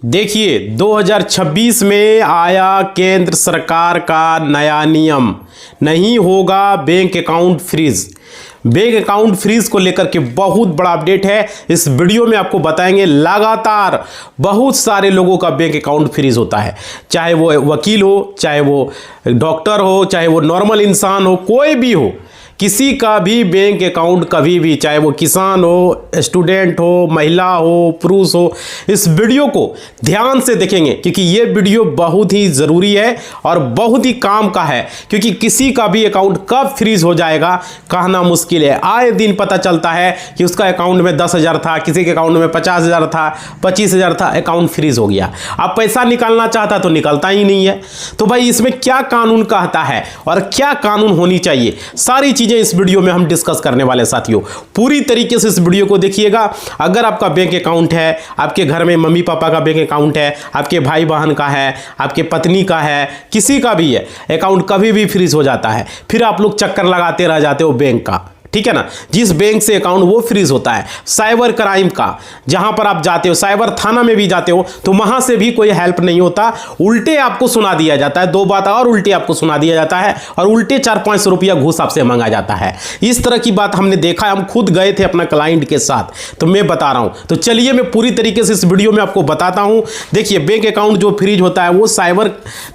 देखिए 2026 में आया केंद्र सरकार का नया नियम, नहीं होगा bank account freeze. Bank account freeze को लेकर के बहुत बड़ा अपडेट है। इस वीडियो में आपको बताएंगे लगातार बहुत सारे लोगों का बैंक अकाउंट फ्रीज होता है, चाहे वो वकील हो, चाहे वो डॉक्टर हो, चाहे वो नॉर्मल इंसान हो, कोई भी हो, किसी का भी बैंक अकाउंट कभी भी, चाहे वो किसान हो, स्टूडेंट हो, महिला हो, पुरुष हो, इस वीडियो को ध्यान से देखेंगे क्योंकि ये वीडियो बहुत ही ज़रूरी है और बहुत ही काम का है। क्योंकि किसी का भी अकाउंट कब फ्रीज हो जाएगा कहना मुश्किल है। आए दिन पता चलता है कि उसका अकाउंट में 10,000 था, किसी के अकाउंट में 50,000 था, 25,000 था, अकाउंट फ्रीज हो गया। अब पैसा निकालना चाहता तो निकलता ही नहीं है। तो भाई इसमें क्या कानून कहता है और क्या कानून होनी चाहिए, सारी चीज़ इस वीडियो में हम डिस्कस करने वाले साथियों। पूरी तरीके से इस वीडियो को देखिएगा। अगर आपका बैंक अकाउंट है, आपके घर में मम्मी पापा का बैंक अकाउंट है, आपके भाई बहन का है, आपके पत्नी का है, किसी का भी है, अकाउंट कभी भी फ्रीज हो जाता है, फिर आप लोग चक्कर लगाते रह जाते हो बैंक का, ठीक है ना। जिस बैंक से अकाउंट वो फ्रीज होता है, साइबर क्राइम का, जहां पर आप जाते हो, साइबर थाना में भी जाते हो तो वहां से भी कोई हेल्प नहीं होता, उल्टे आपको सुना दिया जाता है। दो बात और उल्टे आपको सुना दिया जाता है और उल्टे 400-500 रुपया घूस आपसे मांगा जाता है। इस तरह की बात हमने देखा है, हम खुद गए थे अपना क्लाइंट के साथ, तो मैं बता रहा हूं। तो चलिए मैं पूरी तरीके से इस वीडियो में आपको बताता हूं। देखिए बैंक अकाउंट जो फ्रीज होता है वो साइबर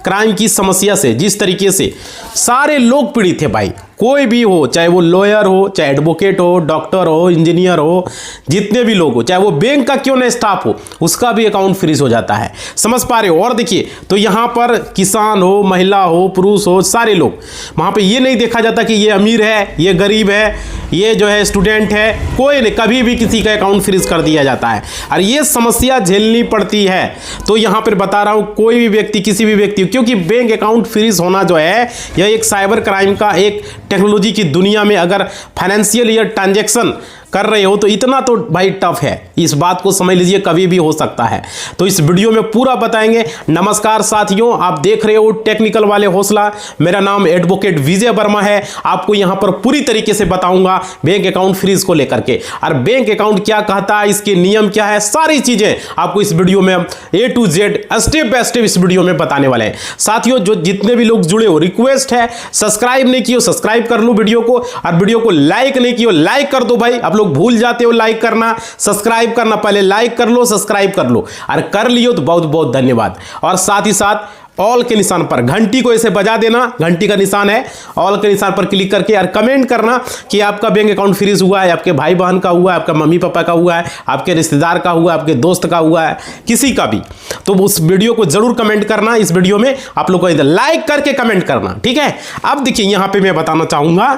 क्राइम की समस्या से, जिस तरीके से सारे लोग पीड़ित थे भाई, कोई भी हो, चाहे वो लॉयर हो, चाहे एडवोकेट हो, डॉक्टर हो, इंजीनियर हो, जितने भी लोग हो, चाहे वो बैंक का क्यों ना स्टाफ हो, उसका भी अकाउंट फ्रीज हो जाता है। समझ पा रहे हो। और देखिए तो यहाँ पर किसान हो, महिला हो, पुरुष हो, सारे लोग, वहाँ पे ये नहीं देखा जाता कि ये अमीर है, ये गरीब है, ये जो है स्टूडेंट है, कोई नहीं, कभी भी किसी का अकाउंट फ्रीज कर दिया जाता है और ये समस्या झेलनी पड़ती है। तो यहाँ पर बता रहा हूँ, कोई भी व्यक्ति, किसी भी व्यक्ति, क्योंकि बैंक अकाउंट फ्रीज होना जो है यह एक साइबर क्राइम का, एक टेक्नोलॉजी की दुनिया में अगर फाइनेंशियल या ट्रांजैक्शन कर रहे हो तो इतना तो भाई टफ है, इस बात को समझ लीजिए, कभी भी हो सकता है। तो इस वीडियो में पूरा बताएंगे। नमस्कार साथियों, आप देख रहे हो टेक्निकल वाले हौसला, मेरा नाम एडवोकेट विजय वर्मा है। आपको यहां पर पूरी तरीके से बताऊंगा बैंक अकाउंट फ्रीज को लेकर के, और बैंक अकाउंट क्या कहता है, इसके नियम क्या है, सारी चीजें आपको इस वीडियो में A to Z step by step इस वीडियो में बताने वाले हैं। साथियों जो जितने भी लोग जुड़े हो, रिक्वेस्ट है सब्सक्राइब नहीं किया सब्सक्राइब कर लो वीडियो को, और वीडियो को लाइक नहीं किया लाइक कर दो भाई। आप लोग भूल जाते हो लाइक करना, सब्सक्राइब करना, पहले लाइक कर लो, सब्सक्राइब कर लो, और कर लियो तो बहुत बहुत धन्यवाद। और साथ ही साथ ऑल के निशान पर घंटी को ऐसे बजा देना, घंटी का निशान है, ऑल के निशान पर क्लिक करके और कमेंट करना कि आपका बैंक अकाउंट फ्रीज हुआ है, आपके भाई बहन का हुआ है, आपका मम्मी पापा का हुआ है, आपके रिश्तेदार का हुआ है, आपके दोस्त का हुआ है, किसी का भी। तो उस वीडियो को जरूर कमेंट करना। इस वीडियो में आप लोग को इधर लाइक करके कमेंट करना, ठीक है। अब देखिए यहाँ पे मैं बताना चाहूंगा,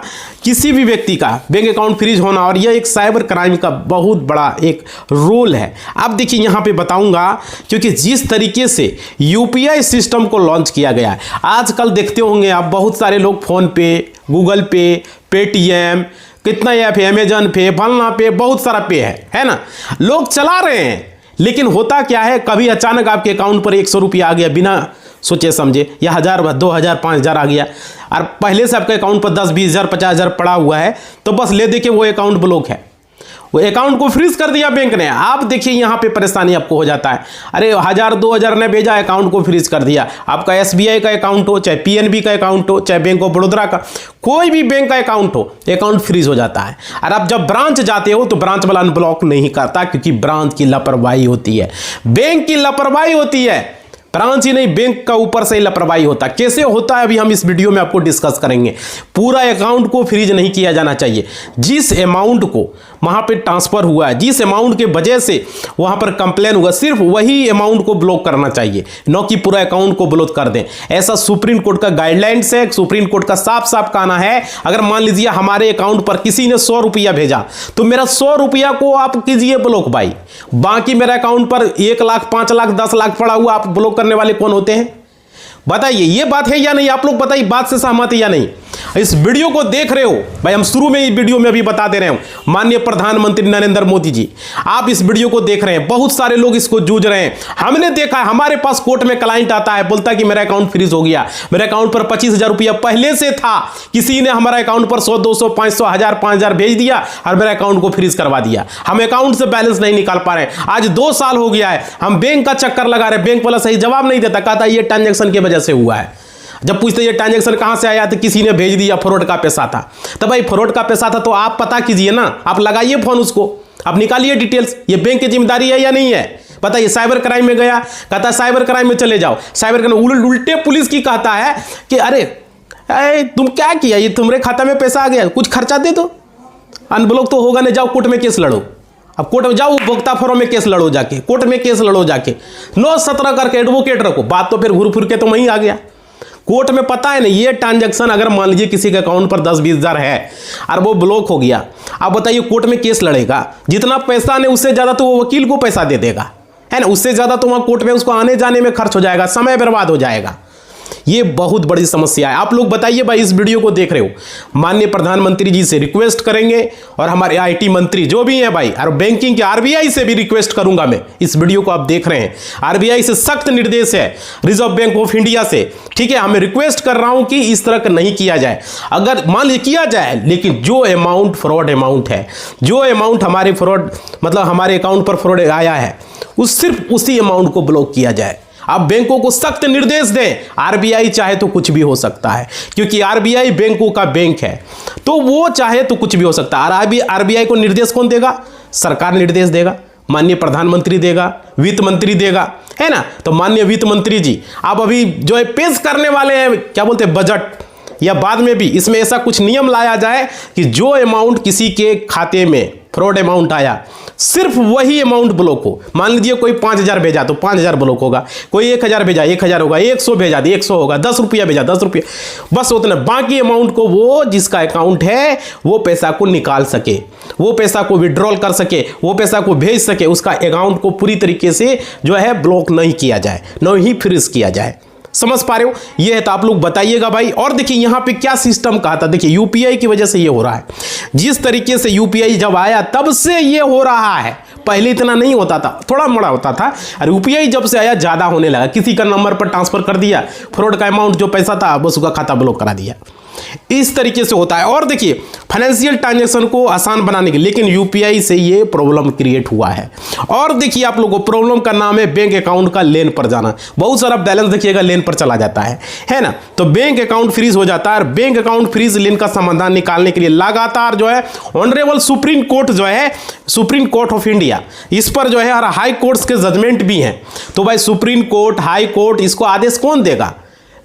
किसी भी व्यक्ति का बैंक अकाउंट फ्रीज होना, और यह एक साइबर क्राइम का बहुत बड़ा एक रोल है। अब देखिए यहाँ पे बताऊंगा, क्योंकि जिस तरीके से यूपीआई सिस्टम को लॉन्च किया गया है, आजकल देखते होंगे आप बहुत सारे लोग फोन पे, गूगल पे, पेटीएम, कितना ऐप है, अमेजन पे, फलना पे, बहुत सारा पे है ना, लोग चला रहे हैं। लेकिन होता क्या है, कभी अचानक आपके अकाउंट पर 100 रुपया आ गया बिना सोचे समझे, या 1000, 2000, 5000 आ गया, और पहले से आपके अकाउंट पर 10, 20,000, 50,000 पड़ा हुआ है, तो बस ले दे के वो अकाउंट ब्लॉक है, वो अकाउंट को फ्रीज कर दिया बैंक ने। आप देखिए यहाँ पे परेशानी आपको हो जाता है, अरे 1000, 2000 ने भेजा, अकाउंट को फ्रीज कर दिया। आपका SBI का अकाउंट हो, चाहे PNB का अकाउंट हो, चाहे बैंक ऑफ बड़ौदा का, कोई भी बैंक का अकाउंट हो, अकाउंट फ्रीज हो जाता है। और आप जब ब्रांच जाते हो तो ब्रांच वाला अनब्लॉक नहीं करता, क्योंकि ब्रांच की लापरवाही होती है, बैंक की लापरवाही होती है, ब्रांच ही नहीं बैंक का ऊपर से लापरवाही होता है। कैसे होता है अभी हम इस वीडियो में आपको डिस्कस करेंगे। पूरा अकाउंट को फ्रीज नहीं किया जाना चाहिए। जिस अमाउंट को वहां पे ट्रांसफर हुआ है, जिस अमाउंट के वजह से वहां पर कंप्लेन हुआ, सिर्फ वही अमाउंट को ब्लॉक करना चाहिए, न कि पूरा अकाउंट को ब्लॉक कर दें। ऐसा सुप्रीम कोर्ट का गाइडलाइंस है। सुप्रीम कोर्ट का साफ साफ कहना है, अगर मान लीजिए हमारे अकाउंट पर किसी ने 100 रुपया भेजा, तो मेरा 100 रुपया को आप कीजिए ब्लॉक भाई, बाकी मेरा अकाउंट पर 1 लाख, 5 लाख, 10 लाख पड़ा हुआ, आप ब्लॉक करने वाले कौन होते हैं? बताइए, ये बात है या नहीं? आप लोग बताइए, बात से सहमत है या नहीं? इस वीडियो को देख रहे हो भाई, हम शुरू में ही वीडियो में अभी बता दे रहे हूं, माननीय प्रधानमंत्री नरेंद्र मोदी जी, आप इस वीडियो को देख रहे हैं, बहुत सारे लोग इसको जूझ रहे हैं। हमने देखा, हमारे पास कोर्ट में क्लाइंट आता है, बोलता है कि मेरा अकाउंट फ्रीज हो गया, मेरे अकाउंट पर 25,000 रुपया पहले से था, किसी ने हमारा अकाउंट पर 100, 200, 500, 1000, 5000 भेज दिया और मेरे अकाउंट को फ्रीज करवा दिया। हम अकाउंट से बैलेंस नहीं निकाल पा रहे हैं। आज 2 साल हो गया है, हम बैंक का चक्कर लगा रहे, बैंक वाला सही जवाब नहीं देता, कहता ये ट्रांजैक्शन की वजह से हुआ है। जब पूछते ये ट्रांजैक्शन कहां से आया, तो किसी ने भेज दिया, फ्रॉड का पैसा था। तो भाई फ्रॉड का पैसा था तो आप पता कीजिए ना, आप लगाइए फोन उसको, आप निकालिए डिटेल्स, ये बैंक की जिम्मेदारी है या नहीं है। पता ये साइबर क्राइम में गया, कहता साइबर क्राइम में चले जाओ, साइबर क्राइम उल्टे पुलिस की कहता है कि अरे तुम क्या किया, ये तुम्हारे खाता में पैसा आ गया, कुछ खर्चा दे दो, अनब्लॉक तो होगा नहीं, जाओ कोर्ट में केस लड़ो। अब कोर्ट में जाओ, उपभोक्ता फोरम में केस लड़ो, जाके कोर्ट में केस लड़ो, जाके 9-17 करके एडवोकेट रखो। बात तो फिर घूर फिर के तो वहीं आ गया कोर्ट में। पता है ना, ये ट्रांजैक्शन अगर मान लीजिए किसी के अकाउंट पर 10-20 हज़ार है और वो ब्लॉक हो गया, अब बताइए कोर्ट में केस लड़ेगा, जितना पैसा ने उससे ज़्यादा तो वो वकील को पैसा दे देगा, है ना, उससे ज़्यादा तो वहाँ कोर्ट में उसको आने जाने में खर्च हो जाएगा, समय बर्बाद हो जाएगा। ये बहुत बड़ी समस्या है। आप लोग बताइए भाई, इस वीडियो को देख रहे हो, माननीय प्रधानमंत्री जी से रिक्वेस्ट करेंगे और हमारे आईटी मंत्री जो भी हैं भाई, और बैंकिंग के आरबीआई से भी रिक्वेस्ट करूंगा मैं, इस वीडियो को आप देख रहे हैं, आरबीआई से सख्त निर्देश है, रिजर्व बैंक ऑफ इंडिया से, ठीक है, हमें रिक्वेस्ट कर रहा हूं कि इस तरह का नहीं किया जाए। अगर मान लीजिए किया जाए, लेकिन जो अमाउंट फ्रॉड अमाउंट है, जो अमाउंट हमारे फ्रॉड मतलब हमारे अकाउंट पर फ्रॉड आया है, सिर्फ उसी अमाउंट को ब्लॉक किया जाए। आप बैंकों को सख्त निर्देश दें, आरबीआई चाहे तो कुछ भी हो सकता है, क्योंकि आरबीआई बैंकों का बैंक है, तो वो चाहे तो कुछ भी हो सकता है। आरबीआई को निर्देश कौन देगा? सरकार निर्देश देगा, माननीय प्रधानमंत्री देगा, वित्त मंत्री देगा, है ना। तो माननीय वित्त मंत्री जी, आप अभी जो है पेश करने वाले हैं, क्या बोलते हैं, बजट, या बाद में भी इसमें ऐसा कुछ नियम लाया जाए कि जो अमाउंट किसी के खाते में फ्रॉड अमाउंट आया, सिर्फ वही अमाउंट ब्लॉक हो। मान लीजिए कोई 5,000 भेजा तो 5,000 ब्लॉक होगा, कोई 1,000 भेजा 1,000 होगा, 100 भेजा 100 होगा, 10 रुपया भेजा 10 रुपया, बस उतना। बाकी अमाउंट को वो जिसका अकाउंट है वो पैसा को निकाल सके, वो पैसा को विड्रॉल कर सके, वो पैसा को भेज सके, उसका अकाउंट को पूरी तरीके से जो है ब्लॉक नहीं किया जाए, न ही फ्रीज किया जाए। समझ पा रहे हो? ये है, तो आप लोग बताइएगा भाई। और देखिए यहाँ पे क्या सिस्टम कहा था, देखिए यूपीआई की वजह से ये हो रहा है। जिस तरीके से यूपीआई जब आया तब से ये हो रहा है, पहले इतना नहीं होता था, थोड़ा मोड़ा होता था, और यूपीआई जब से आया ज्यादा होने लगा। किसी का नंबर पर ट्रांसफर कर दिया, फ्रॉड का अमाउंट जो पैसा था बस उसका खाता ब्लॉक करा दिया, इस तरीके से होता है। और देखिए फाइनेंशियल ट्रांजैक्शन को आसान बनाने के, लेकिन यूपीआई से ये प्रॉब्लम क्रिएट हुआ है। और देखिए आप लोगों को प्रॉब्लम का नाम है बैंक अकाउंट का लेन पर जाना। बहुत सारा बैलेंस देखिएगा लेन पर चला जाता है ना, तो बैंक अकाउंट फ्रीज हो जाता है। और बैंक अकाउंट फ्रीज लेन का समाधान निकालने के लिए लगातार जो है ऑनरेबल सुप्रीम कोर्ट जो है, सुप्रीम कोर्ट ऑफ इंडिया, इस पर जो है और हाई कोर्ट्स के जजमेंट भी हैं। तो भाई सुप्रीम कोर्ट, हाई कोर्ट, इसको आदेश कौन देगा?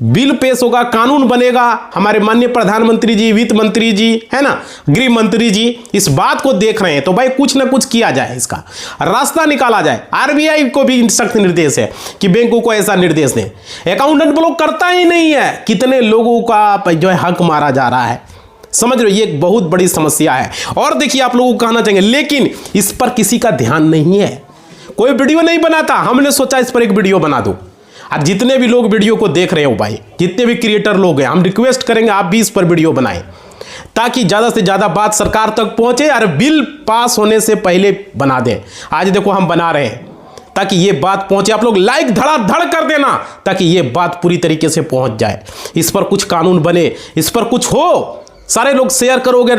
बिल पेश होगा, कानून बनेगा, हमारे माननीय प्रधानमंत्री जी, वित्त मंत्री जी, है ना, गृह मंत्री जी इस बात को देख रहे हैं। तो भाई कुछ ना कुछ किया जाए, इसका रास्ता निकाला जाए। आरबीआई को भी सख्त निर्देश है कि बैंकों को ऐसा निर्देश दें। अकाउंटेंट ब्लॉक करता ही नहीं है, कितने लोगों का जो है हक मारा जा रहा है, समझ रहे हो, ये एक बहुत बड़ी समस्या है। और देखिए आप लोगों को कहना चाहेंगे, लेकिन इस पर किसी का ध्यान नहीं है, कोई वीडियो नहीं बनाता। हमने सोचा इस पर एक वीडियो बना दो, और जितने भी लोग वीडियो को देख रहे हो भाई, जितने भी क्रिएटर लोग हैं, हम रिक्वेस्ट करेंगे आप भी इस पर वीडियो बनाएं, ताकि ज़्यादा से ज़्यादा बात सरकार तक पहुंचे और बिल पास होने से पहले बना दें। आज देखो हम बना रहे हैं ताकि ये बात पहुंचे। आप लोग लाइक धड़ाधड़ कर देना ताकि ये बात पूरी तरीके से पहुंच जाए, इस पर कुछ कानून बने, इस पर कुछ हो। सारे लोग शेयर करोगे,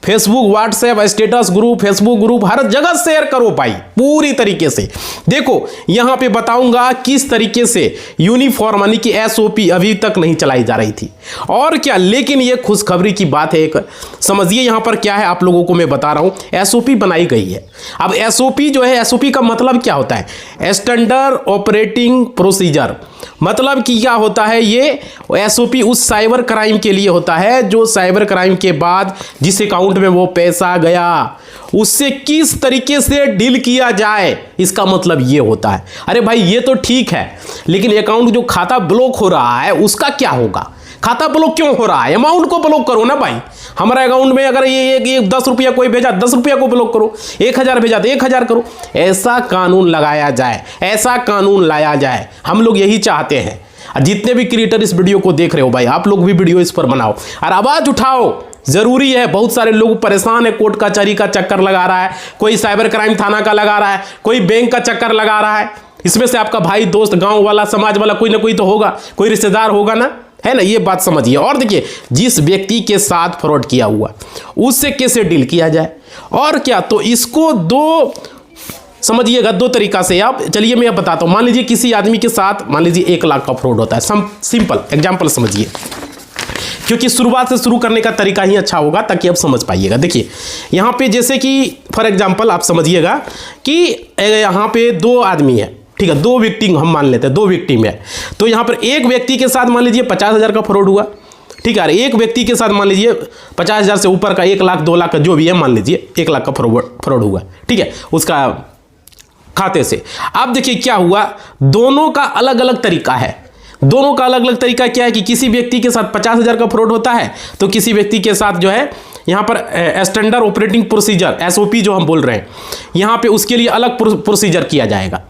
Facebook, WhatsApp, status group, Facebook group, हर जगह शेयर करो भाई पूरी तरीके से। देखो यहां पे बताऊंगा किस तरीके से यूनिफॉर्म यानी कि एसओपी अभी तक नहीं चलाई जा रही थी और क्या, लेकिन ये खुशखबरी की बात है। एक समझिए यहां पर क्या है, आप लोगों को मैं बता रहा हूं, एसओपी बनाई गई है। अब एसओपी जो है, एसओपी का मतलब क्या होता है? Standard operating procedure. मतलब कि क्या होता है, ये एसओपी उस साइबर क्राइम के लिए होता है जो साइबर क्राइम के बाद जिस अकाउंट में वो पैसा गया उससे किस तरीके से डील किया जाए, इसका मतलब ये होता है। अरे भाई ये तो ठीक है, लेकिन अकाउंट जो खाता ब्लॉक हो रहा है उसका क्या होगा? खाता ब्लॉक क्यों हो रहा है? अमाउंट को ब्लॉक करो ना भाई। हमारे अकाउंट में अगर ये 10 रुपया कोई भेजा, 10 रुपया को ब्लॉक करो, 1,000 भेजा तो 1,000 करो। ऐसा कानून लगाया जाए, ऐसा कानून लाया जाए, हम लोग यही चाहते हैं। जितने भी क्रिएटर इस वीडियो को देख रहे हो भाई, आप लोग भी वीडियो इस पर बनाओ और आवाज उठाओ, जरूरी है। बहुत सारे लोग परेशान है, कोर्ट कचहरी का चक्कर लगा रहा है, कोई साइबर क्राइम थाना का लगा रहा है, कोई बैंक का चक्कर लगा रहा है। इसमें से आपका भाई, दोस्त, गांव वाला, समाज वाला कोई ना कोई तो होगा, कोई रिश्तेदार होगा ना, है ना। ये बात समझिए। और देखिए, जिस व्यक्ति के साथ फ्रॉड किया हुआ उससे कैसे डील किया जाए और क्या, तो इसको दो समझिएगा, दो तरीका से आप, चलिए मैं बताता हूं। मान लीजिए किसी आदमी के साथ मान लीजिए 1 लाख का फ्रॉड होता है। सिंपल एग्जांपल समझिए, क्योंकि शुरुआत से शुरू करने का तरीका ही अच्छा होगा ताकि आप समझ पाइएगा। देखिए यहाँ पे जैसे कि फॉर एग्जांपल आप समझिएगा कि यहाँ पे 2 आदमी है, ठीक है, 2 विक्टिम हम मान लेते हैं, 2 विक्टिम है। तो यहाँ पर एक व्यक्ति के साथ मान लीजिए 50,000 का फ्रॉड हुआ, ठीक है। एक व्यक्ति के साथ मान लीजिए 50,000 से ऊपर का 1 लाख 2 लाख का जो भी है, मान लीजिए 1 लाख का फ्रॉड हुआ, ठीक है, उसका खाते से। अब देखिए क्या हुआ, दोनों का अलग अलग तरीका है। दोनों का अलग अलग तरीका क्या है कि किसी व्यक्ति के साथ 50,000 का फ्रॉड होता है, तो किसी व्यक्ति के साथ जो है यहाँ पर स्टैंडर्ड ऑपरेटिंग प्रोसीजर SOP जो हम बोल रहे हैं, यहाँ पे उसके लिए अलग प्रोसीजर किया जाएगा,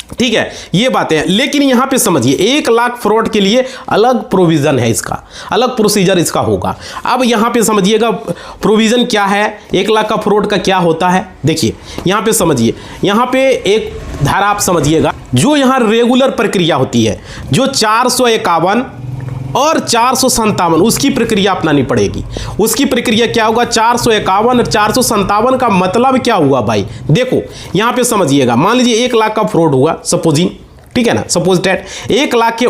ठीक है। ये बातें हैं, लेकिन यहां पे समझिए 1 लाख फ्रॉड के लिए अलग प्रोविजन है, इसका अलग प्रोसीजर इसका होगा। अब यहां पे समझिएगा प्रोविजन क्या है, 1 लाख का फ्रॉड का क्या होता है। देखिए यहां पे समझिए, यहां पे एक धारा आप समझिएगा, जो यहां रेगुलर प्रक्रिया होती है, जो 451 और 457 उसकी प्रक्रिया अपनानी पड़ेगी। उसकी प्रक्रिया क्या होगा, 451 और 457 का मतलब क्या हुआ भाई, देखो यहां पे समझिएगा। मान लीजिए 1 लाख का फ्रॉड हुआ, सपोजिंग, ठीक है ना, सपोज डेट 1 लाख के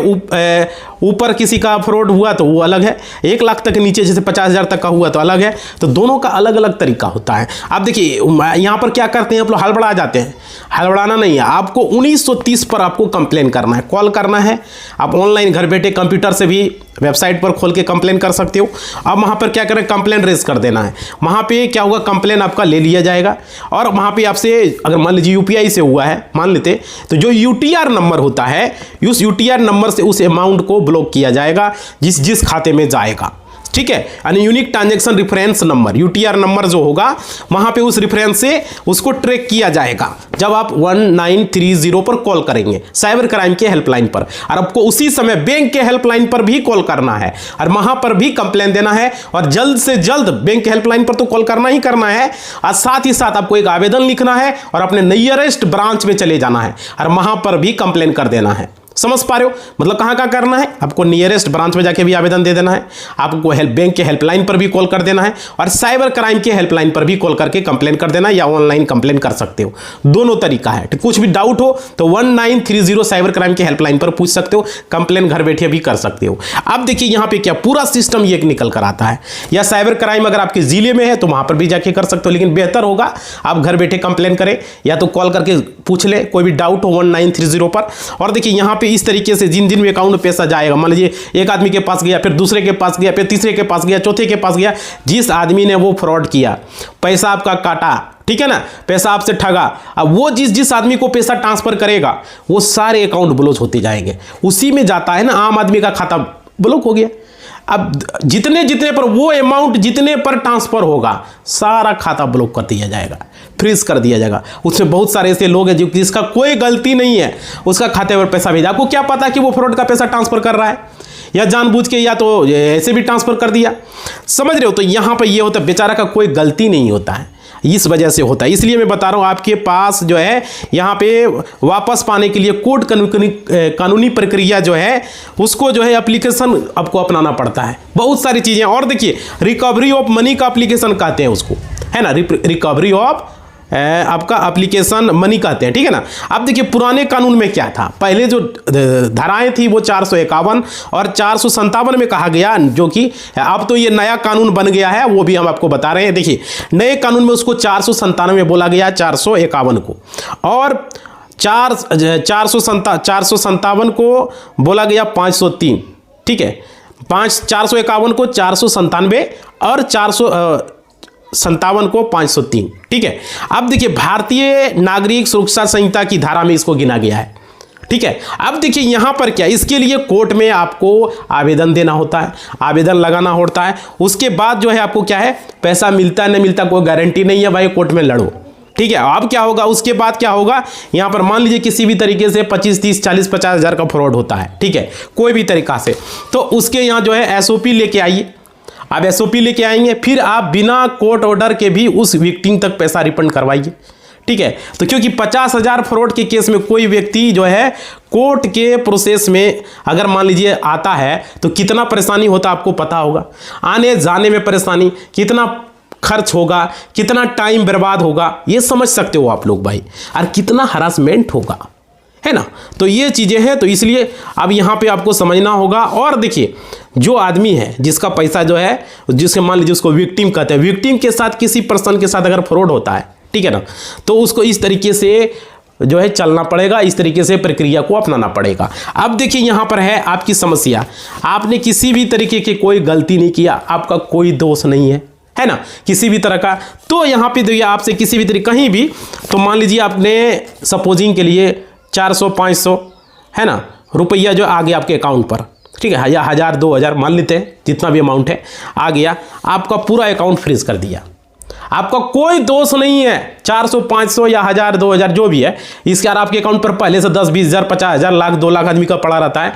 ऊपर किसी का फ्रॉड हुआ तो वो अलग है, 1 लाख तक नीचे जैसे 50,000 तक का हुआ तो अलग है। तो दोनों का अलग अलग तरीका होता है। आप देखिए यहाँ पर क्या करते हैं आप लोग, हड़बड़ा जाते हैं। हड़बड़ाना नहीं है, आपको 1930 पर आपको कंप्लेन करना है, कॉल करना है। आप ऑनलाइन घर बैठे कंप्यूटर से भी वेबसाइट पर खोल के कंप्लेन कर सकते हो। अब वहाँ पर क्या करें, कंप्लेन रेज कर देना है। वहाँ पे क्या होगा, कंप्लेन आपका ले लिया जाएगा और वहाँ पे आपसे अगर मान लीजिए UPI से हुआ है मान लेते, तो जो UTR नंबर होता है, उस UTR नंबर से उस अमाउंट को ब्लॉक किया जाएगा जिस खाते में जाएगा, ठीक है। यानी unique transaction reference number, UTR number जो होगा वहां पे उस रेफरेंस से उसको ट्रैक किया जाएगा जब आप 1930 पर कॉल करेंगे साइबर क्राइम के हेल्पलाइन पर। और आपको उसी समय बैंक के हेल्पलाइन पर भी कॉल करना है और वहां पर भी कंप्लेन देना है और जल्द से जल्द बैंक के हेल्पलाइन पर तो कॉल करना ही करना है और साथ ही साथ आपको एक आवेदन लिखना है और अपने नियरेस्ट ब्रांच में चले जाना है और वहां पर भी कंप्लेन कर देना है। समझ पा रहे हो, मतलब कहाँ का करना है, आपको नियरेस्ट ब्रांच में जाके भी आवेदन दे देना है, आपको बैंक के हेल्पलाइन पर भी कॉल कर देना है और साइबर क्राइम के हेल्पलाइन पर भी कॉल करके कंप्लेन कर देना है या ऑनलाइन कंप्लेन कर सकते हो। दोनों तरीका है। तो कुछ भी डाउट हो तो 1930 साइबर क्राइम के हेल्पलाइन पर पूछ सकते हो, कंप्लेन घर बैठे भी कर सकते हो। अब देखिए यहाँ पे क्या पूरा सिस्टम ये निकल कर आता है, या साइबर क्राइम अगर आपके जिले में है तो वहां पर भी जाके कर सकते हो, लेकिन बेहतर होगा आप घर बैठे कंप्लेन करें या तो कॉल करके पूछ ले कोई भी डाउट हो 1930 पर। और देखिए यहाँ पे इस तरीके से जिन जिन अकाउंट में पैसा जाएगा, मान लीजिए एक आदमी के पास गया, फिर दूसरे के पास गया, फिर तीसरे के पास गया, चौथे के पास गया, जिस आदमी ने वो फ्रॉड किया, पैसा आपका काटा, ठीक है ना, पैसा आपसे ठगा, अब वो जिस आदमी को पैसा ट्रांसफर करेगा वो सारे अकाउंट ब्लॉक होते जाएंगे। उसी में जाता है ना, आम आदमी का खाता ब्लॉक हो गया। अब जितने पर वो अमाउंट जितने पर ट्रांसफर होगा सारा खाता ब्लॉक कर दिया जाएगा, फ्रीज कर दिया जाएगा। उसमें बहुत सारे ऐसे लोग हैं जिसका कोई गलती नहीं है, उसका खाते पर पैसा भेजा, आपको क्या पता कि वो फ्रॉड का पैसा ट्रांसफर कर रहा है या जानबूझ के या तो ऐसे भी ट्रांसफर कर दिया, समझ रहे हो। तो यहाँ पर ये होता है बेचारा का कोई गलती नहीं होता है, इस वजह से होता है। इसलिए मैं बता रहा हूँ आपके पास जो है यहाँ पे वापस पाने के लिए कोर्ट कानूनी प्रक्रिया जो है उसको जो है एप्लीकेशन आपको अपनाना पड़ता है, बहुत सारी चीज़ें। और देखिए रिकवरी ऑफ मनी का एप्लीकेशन कहते हैं उसको, है ना, रिकवरी ऑफ आपका एप्लीकेशन मनी कहते हैं, ठीक है ना। अब देखिए पुराने कानून में क्या था, पहले जो धाराएं थी वो 451 और 457 में कहा गया, जो कि अब तो ये नया कानून बन गया है, वो भी हम आपको बता रहे हैं। देखिए नए कानून में उसको 497 में बोला गया 451 को, और 457 को बोला गया 503, ठीक है। 451 को 497 और 457 को 503, ठीक है। अब देखिए भारतीय नागरिक सुरक्षा संहिता की धारा में इसको गिना गया है, ठीक है। अब देखिए यहां पर क्या, इसके लिए कोर्ट में आपको आवेदन देना होता है, आवेदन लगाना होता है। उसके बाद जो है आपको क्या है पैसा मिलता है नहीं मिलता कोई गारंटी नहीं है भाई, कोर्ट में लड़ो, ठीक है। अब क्या होगा, उसके बाद क्या होगा, यहाँ पर मान लीजिए किसी भी तरीके से 25, 30, 40, 50 हज़ार का फ्रॉड होता है, ठीक है, कोई भी तरीका से, तो उसके यहाँ जो है एसओपी लेके आइए। आप एसओपी लेके आएंगे, फिर आप बिना कोर्ट ऑर्डर के भी उस विक्टिम तक पैसा रिफंड करवाइए, ठीक है। तो क्योंकि 50,000 फ्रॉड के केस में कोई व्यक्ति जो है कोर्ट के प्रोसेस में अगर मान लीजिए आता है तो कितना परेशानी होता आपको पता होगा, आने जाने में परेशानी, कितना खर्च होगा, कितना टाइम बर्बाद होगा, ये समझ सकते हो आप लोग भाई, और कितना हरासमेंट होगा, है ना। तो ये चीज़ें हैं, तो इसलिए अब यहाँ पे आपको समझना होगा। और देखिए, जो आदमी है जिसका पैसा जो है, जिसके मान लीजिए उसको विक्टिम कहते हैं, विक्टिम के साथ किसी पर्सन के साथ अगर फ्रॉड होता है, ठीक है ना, तो उसको इस तरीके से जो है चलना पड़ेगा, इस तरीके से प्रक्रिया को अपनाना पड़ेगा। अब देखिए यहाँ पर है आपकी समस्या, आपने किसी भी तरीके की कोई गलती नहीं किया, आपका कोई दोष नहीं है ना, किसी भी तरह का। तो यहाँ पे देखिए आपसे किसी भी तरीके कहीं भी, तो मान लीजिए आपने सपोजिंग के लिए 400, 500 है ना रुपया जो आ गया आपके अकाउंट पर, ठीक है, 1000, 2000 मान लेते हैं, जितना भी अमाउंट है आ गया, आपका पूरा अकाउंट फ्रीज कर दिया। आपका कोई दोष नहीं है, 400, 500 या 1000, 2000 जो भी है, इसके यार आपके अकाउंट पर पहले से 10, 20 हज़ार, 50 हज़ार, लाख, 2 लाख आदमी का पड़ा रहता है,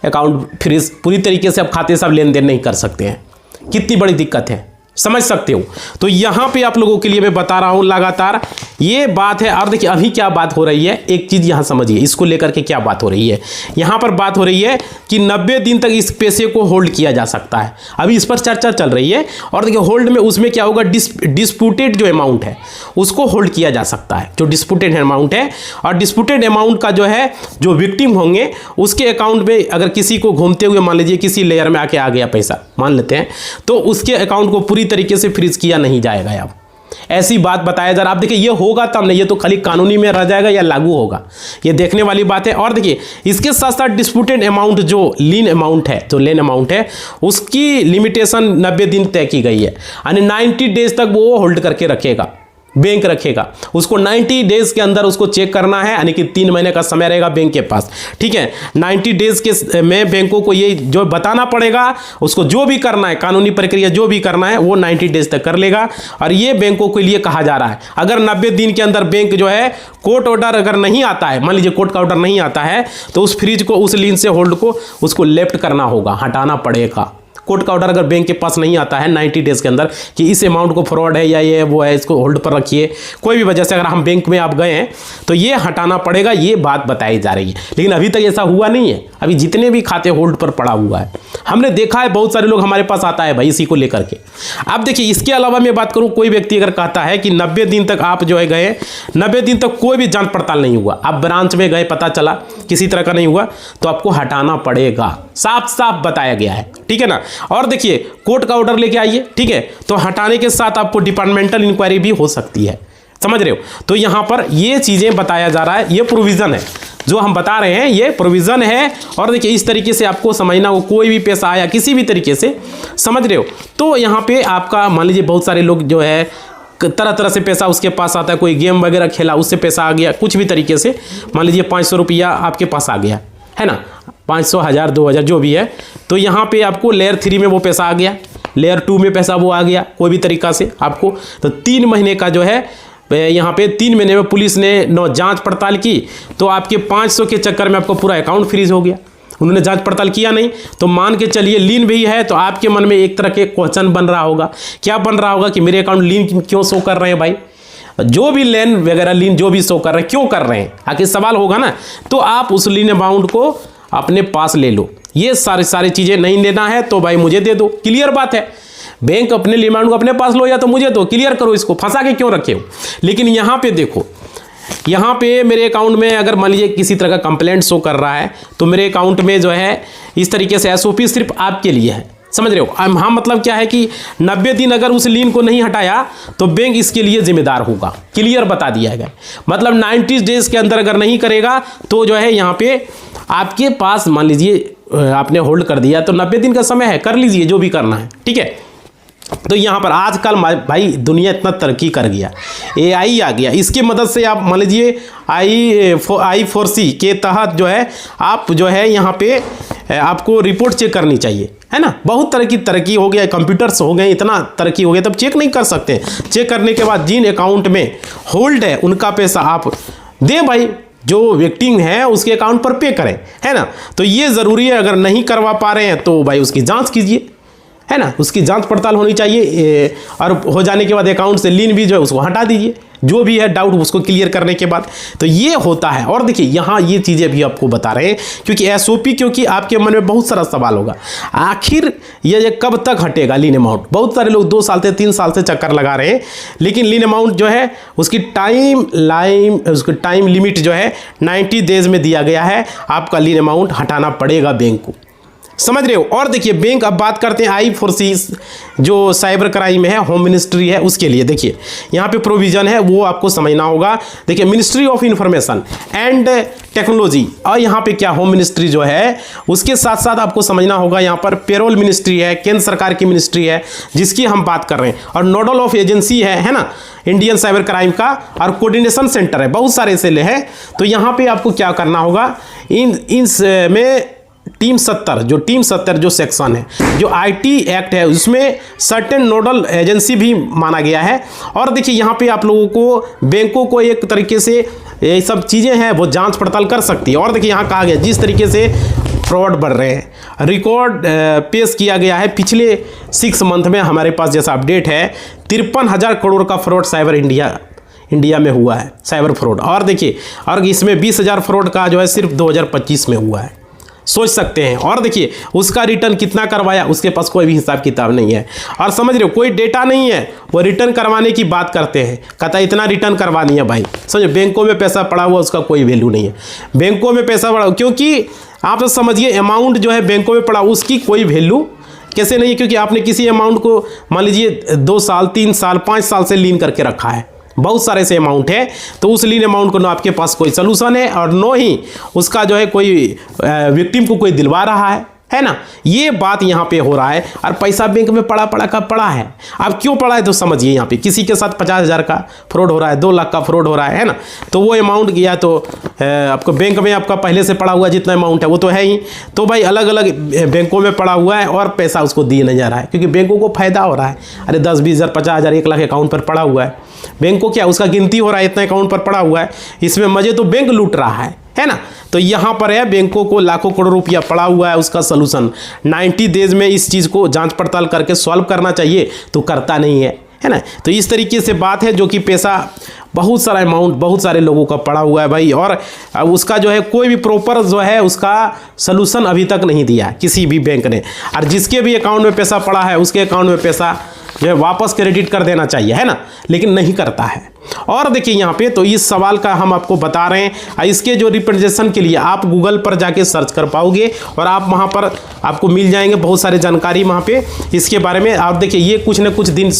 अकाउंट फ्रीज पूरी तरीके से आप खाते से लेन देन नहीं कर सकते हैं। कितनी बड़ी दिक्कत है, समझ सकते हो। तो यहाँ पे आप लोगों के लिए मैं बता रहा हूँ लगातार ये बात है। और देखिए अभी क्या बात हो रही है, एक चीज़ यहाँ समझिए, इसको लेकर के क्या बात हो रही है। यहाँ पर बात हो रही है कि 90 दिन तक इस पैसे को होल्ड किया जा सकता है, अभी इस पर चर्चा चल रही है। और देखिए होल्ड में उसमें क्या होगा, डिस्प्यूटेड जो अमाउंट है उसको होल्ड किया जा सकता है, जो डिस्प्यूटेड अमाउंट है। और डिस्प्यूटेड अमाउंट का जो है, जो विक्टिम होंगे उसके अकाउंट में अगर किसी को घूमते हुए मान लीजिए किसी लेयर में आके आ गया पैसा, मान लेते हैं, तो उसके अकाउंट को पूरी तरीके से फ्रीज किया नहीं जाएगा। अब ऐसी बात बताया जा रहा, आप देखिए ये होगा तब नहीं, ये तो खाली कानूनी में रह जाएगा या लागू होगा, ये देखने वाली बात है। और देखिए इसके साथ साथ डिस्प्यूटेड अमाउंट जो लीन अमाउंट है, जो लेन अमाउंट है, उसकी लिमिटेशन 90 दिन तय की गई है, यानी 90 डेज तक वो होल्ड करके रखेगा, बैंक रखेगा। उसको 90 डेज के अंदर उसको चेक करना है, यानी कि 3 महीने का समय रहेगा बैंक के पास, ठीक है। 90 डेज के में बैंकों को ये जो बताना पड़ेगा, उसको जो भी करना है, कानूनी प्रक्रिया जो भी करना है वो 90 डेज तक कर लेगा। और ये बैंकों के लिए कहा जा रहा है, अगर 90 दिन के अंदर बैंक जो है कोर्ट ऑर्डर अगर नहीं आता है, मान लीजिए कोर्ट का ऑर्डर नहीं आता है, तो उस फ्रीज को, उस लीन से होल्ड को उसको लेफ्ट करना होगा, हटाना पड़ेगा। कोर्ट का ऑर्डर अगर बैंक के पास नहीं आता है 90 डेज के अंदर कि इस अमाउंट को फ्रॉड है या ये वो है, इसको होल्ड पर रखिए, कोई भी वजह से अगर हम बैंक में आप गए हैं तो ये हटाना पड़ेगा, ये बात बताई जा रही है। लेकिन अभी तक ऐसा हुआ नहीं है, अभी जितने भी खाते होल्ड पर पड़ा हुआ है, हमने देखा है बहुत सारे लोग हमारे पास आता है भाई इसी को लेकर के। अब देखिए इसके अलावा मैं बात करूँ, कोई व्यक्ति अगर कहता है कि 90 दिन तक आप जो है गए, 90 दिन तक कोई भी जांच पड़ताल नहीं हुआ, आप ब्रांच में गए पता चला किसी तरह का नहीं हुआ, तो आपको हटाना पड़ेगा, साफ साफ बताया गया है, ठीक है ना। और देखिए कोर्ट का ऑर्डर लेके आइए, ठीक है, तो हटाने के साथ आपको डिपार्टमेंटल इंक्वायरी भी हो सकती है, समझ रहे हो। तो यहाँ पर ये चीज़ें बताया जा रहा है, ये प्रोविज़न है जो हम बता रहे हैं, ये प्रोविज़न है। और देखिए इस तरीके से आपको समझना हो, कोई भी पैसा आया किसी भी तरीके से, समझ रहे हो, तो यहाँ पे आपका मान लीजिए बहुत सारे लोग जो है तरह तरह से पैसा उसके पास आता है, कोई गेम वगैरह खेला उससे पैसा आ गया, कुछ भी तरीके से मान लीजिए 500 रुपया आपके पास आ गया, है ना, 500, 1000, 2000 जो भी है, तो यहाँ पे आपको लेयर 3 में वो पैसा आ गया, लेयर 2 में पैसा वो आ गया, कोई भी तरीका से आपको, तो 3 महीने का जो है यहाँ पे 3 महीने में पुलिस ने जांच पड़ताल की, तो आपके 500 के चक्कर में आपको पूरा अकाउंट फ्रीज हो गया। उन्होंने जांच पड़ताल किया नहीं, तो मान के चलिए लीन भी है, तो आपके मन में एक तरह के क्वेश्चन बन रहा होगा, क्या बन रहा होगा कि मेरे अकाउंट लीन क्यों शो कर रहे हैं भाई, जो भी लेन वगैरह लीन जो भी शो कर रहे हैं क्यों कर रहे हैं, आखिर सवाल होगा ना। तो आप उस लीन अमाउंट को अपने पास ले लो, ये सारी चीज़ें नहीं लेना है तो भाई मुझे दे दो, क्लियर बात है। बैंक अपने लीन अमाउंट को अपने पास लो या तो मुझे दो, क्लियर करो, इसको फंसा के क्यों रखे हो। लेकिन यहाँ पे देखो, यहाँ पे मेरे अकाउंट में अगर मान लीजिए किसी तरह का कंप्लेंट शो कर रहा है, तो मेरे अकाउंट में जो है इस तरीके से एसओपी सिर्फ आपके लिए है, समझ रहे हो। हाँ मतलब क्या है कि 90 दिन अगर उस लीन को नहीं हटाया तो बैंक इसके लिए जिम्मेदार होगा, क्लियर बता दिया गया। मतलब 90 डेज के अंदर अगर नहीं करेगा तो जो है यहाँ पे आपके पास मान लीजिए आपने होल्ड कर दिया, तो 90 दिन का समय है, कर लीजिए जो भी करना है, ठीक है। तो यहाँ पर आजकल भाई दुनिया इतना तरक्की कर गया, AI आ गया, इसकी मदद से आप मान लीजिए I4C के तहत जो है आप जो है यहाँ पे आपको रिपोर्ट चेक करनी चाहिए, है ना। बहुत तरह की तरक्की हो गया, कंप्यूटर्स हो गए, इतना तरक्की हो गया, तब चेक नहीं कर सकते। चेक करने के बाद जिन अकाउंट में होल्ड है उनका पैसा आप दें भाई, जो विक्टिम है उसके अकाउंट पर पे करें, है ना। तो ये ज़रूरी है, अगर नहीं करवा पा रहे हैं तो भाई उसकी जांच कीजिए, है ना, उसकी जांच पड़ताल होनी चाहिए, और हो जाने के बाद अकाउंट से लीन भी जो है उसको हटा दीजिए, जो भी है डाउट उसको क्लियर करने के बाद। तो ये होता है। और देखिए यहाँ ये चीज़ें भी आपको बता रहे हैं, क्योंकि SOP, क्योंकि आपके मन में बहुत सारा सवाल होगा, आखिर ये कब तक हटेगा लीन अमाउंट। बहुत सारे लोग 2 साल से 3 साल से चक्कर लगा रहे हैं, लेकिन लीन अमाउंट जो है उसकी टाइम लिमिट जो है 90 डेज में दिया गया है, आपका लीन अमाउंट हटाना पड़ेगा बैंक को, समझ रहे हो। और देखिए बैंक, अब बात करते हैं I4C जो साइबर क्राइम है, होम मिनिस्ट्री है, उसके लिए देखिए यहाँ पे प्रोविज़न है, वो आपको समझना होगा। देखिए ministry of information and technology, और यहाँ पे क्या होम मिनिस्ट्री जो है उसके साथ साथ आपको समझना होगा यहाँ पर पेरोल मिनिस्ट्री है, केंद्र सरकार की मिनिस्ट्री है जिसकी हम बात कर रहे हैं, और नोडल ऑफ एजेंसी है ना, इंडियन साइबर क्राइम का, और कोऑर्डिनेशन सेंटर है, बहुत सारे सेल है। तो यहाँ पे आपको क्या करना होगा, इन में टीम 70 जो सेक्शन है, जो IT एक्ट है, उसमें सर्टेन नोडल एजेंसी भी माना गया है। और देखिए यहाँ पे आप लोगों को, बैंकों को एक तरीके से ये सब चीज़ें हैं वो जांच पड़ताल कर सकती है। और देखिए यहाँ कहा गया जिस तरीके से फ्रॉड बढ़ रहे हैं, रिकॉर्ड पेश किया गया है पिछले 6 मंथ में, हमारे पास जैसा अपडेट है 53,000 करोड़ का फ्रॉड साइबर इंडिया में हुआ है, साइबर फ्रॉड। और देखिए, और इसमें 20,000 फ्रॉड का जो है सिर्फ 2025 में हुआ है, सोच सकते हैं। और देखिए उसका रिटर्न कितना करवाया, उसके पास कोई भी हिसाब किताब नहीं है, और समझ रहे हो कोई डेटा नहीं है, वो रिटर्न करवाने की बात करते हैं, कहता है इतना रिटर्न करवानी है भाई। समझो बैंकों में पैसा पड़ा हुआ, उसका कोई वैल्यू नहीं है, बैंकों में पैसा पड़ा, क्योंकि आप तो समझिए अमाउंट जो है बैंकों में पड़ा उसकी कोई वैल्यू कैसे नहीं है, क्योंकि आपने किसी अमाउंट को मान लीजिए 2 साल 3 साल 5 साल से लीन करके रखा है, बहुत सारे से अमाउंट है, तो उस लीन अमाउंट को ना आपके पास कोई सोल्यूशन है, और नो ही उसका जो है कोई विक्टिम को कोई दिलवा रहा है ना। ये बात यहाँ पे हो रहा है, और पैसा बैंक में पड़ा है। अब क्यों पड़ा है तो समझिए, यहाँ पे किसी के साथ 50,000 का फ्रॉड हो रहा है, 2 लाख का फ्रॉड हो रहा है ना, तो वो अमाउंट गया तो आपको बैंक में आपका पहले से पड़ा हुआ जितना अमाउंट है वो तो है ही, तो भाई अलग अलग बैंकों में पड़ा हुआ है और पैसा उसको दिए नहीं जा रहा है, क्योंकि बैंकों को फायदा हो रहा है। अरे 10, 20,000, 50,000, 1 लाख अकाउंट पर पड़ा हुआ है, बैंक को क्या, उसका गिनती हो रहा है, इतना अकाउंट पर पड़ा हुआ है, इसमें मजे तो बैंक लूट रहा है ना। तो यहाँ पर है बैंकों को लाखों करोड़ रुपया पड़ा हुआ है, उसका सलूशन 90 डेज में इस चीज़ को जांच पड़ताल करके सॉल्व करना चाहिए, तो करता नहीं है ना। तो इस तरीके से बात है, जो कि पैसा बहुत सारा अमाउंट बहुत सारे लोगों का पड़ा हुआ है भाई, और उसका जो है कोई भी प्रॉपर जो है उसका सलूशन अभी तक नहीं दिया किसी भी बैंक ने, और जिसके भी अकाउंट में पैसा पड़ा है उसके अकाउंट में पैसा जो है वापस क्रेडिट कर देना चाहिए, है ना, लेकिन नहीं करता है। और देखिए यहाँ पे तो इस सवाल का हम आपको बता रहे हैं, इसके जो रिप्रेजेंटेशन के लिए आप गूगल पर जाके सर्च कर पाओगे, और आप वहाँ पर आपको मिल जाएंगे बहुत सारे जानकारी वहाँ पे इसके बारे में। आप देखिए ये कुछ न कुछ दिन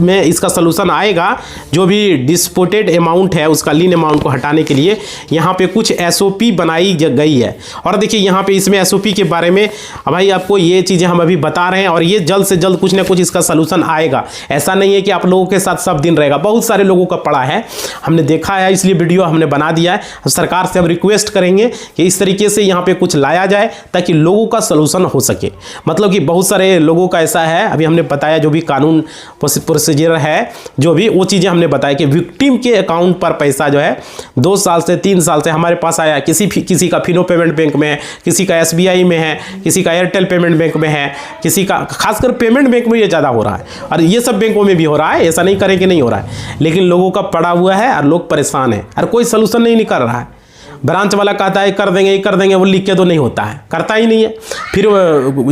में इसका सलूशन आएगा, जो भी डिस्प्यूटेड अमाउंट है उसका लीन अमाउंट को हटाने के लिए यहाँ पे कुछ SOP बनाई गई है। और देखिए यहाँ पे इसमें SOP के बारे में भाई आपको ये चीज़ें हम अभी बता रहे हैं, और ये जल्द से जल्द कुछ ना कुछ इसका सलूशन आएगा। ऐसा नहीं है कि आप लोगों के साथ सब दिन रहेगा, बहुत सारे लोगों का पड़ा है, हमने देखा है, इसलिए वीडियो हमने बना दिया है। सरकार से हम रिक्वेस्ट करेंगे कि इस तरीके से यहाँ पर कुछ लाया जाए ताकि लोगों का सलूशन हो सके। मतलब कि बहुत सारे लोगों का ऐसा है, अभी हमने बताया जो भी कानून प्रोसीजर है, जो भी वो चीज़ें हमने बताया कि विक्टिम के अकाउंट पर पैसा जो है 2 साल से 3 साल से हमारे पास आया, किसी का फिनो पेमेंट बैंक में है, किसी का SBI में है, किसी का एयरटेल पेमेंट बैंक में है, किसी का खासकर पेमेंट बैंक में ये ज़्यादा हो रहा है, और ये सब बैंकों में भी हो रहा है, ऐसा नहीं करें कि नहीं हो रहा है, लेकिन लोगों का पड़ा हुआ है और लोग परेशान हैं, और कोई सलूशन नहीं निकल रहा है। ब्रांच वाला कहता है कर देंगे, ये कर देंगे, वो लिख के तो नहीं होता है, करता ही नहीं है। फिर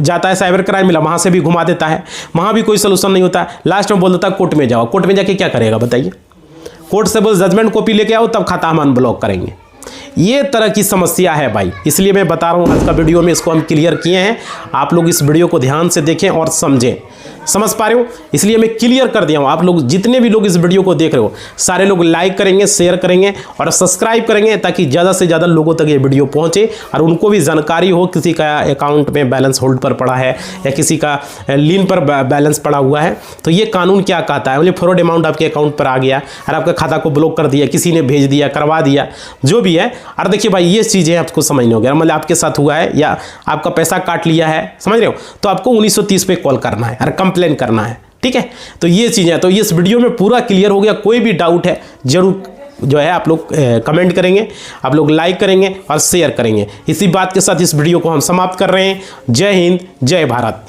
जाता है साइबर क्राइम मिला, वहाँ से भी घुमा देता है, वहाँ भी कोई सलूशन नहीं होता है। लास्ट में बोल देता है कोर्ट में जाओ, कोर्ट में जाके क्या करेगा बताइए, कोर्ट से बोल जजमेंट कॉपी लेके आओ तब खाता हम अनब्लॉक करेंगे। ये तरह की समस्या है भाई, इसलिए मैं बता रहा हूँ आज का वीडियो में इसको हम क्लियर किए हैं। आप लोग इस वीडियो को ध्यान से देखें और समझें। समझ पा रहे हो? इसलिए मैं क्लियर कर दिया हूँ। आप लोग जितने भी लोग इस वीडियो को देख रहे हो सारे लोग लाइक करेंगे, शेयर करेंगे और सब्सक्राइब करेंगे ताकि ज़्यादा से ज़्यादा लोगों तक ये वीडियो पहुँचे और उनको भी जानकारी हो किसी का अकाउंट में बैलेंस होल्ड पर पड़ा है या किसी का लीन पर बैलेंस पड़ा हुआ है तो ये कानून क्या कहता है। मतलब फ्रॉड अमाउंट आपके अकाउंट पर आ गया और आपका खाता को ब्लॉक कर दिया, किसी ने भेज दिया, करवा दिया, जो भी है। और देखिए भाई ये चीज़ें आपको समझने हो गया, मतलब आपके साथ हुआ है या आपका पैसा काट लिया है, समझ रहे हो, तो आपको 1930 पे कॉल करना है और कंप्लेन करना है। ठीक है, तो ये चीज़ें, तो इस वीडियो में पूरा क्लियर हो गया। कोई भी डाउट है जरूर जो है आप लोग कमेंट करेंगे, आप लोग लाइक करेंगे और शेयर करेंगे। इसी बात के साथ इस वीडियो को हम समाप्त कर रहे हैं। जय हिंद, जय भारत।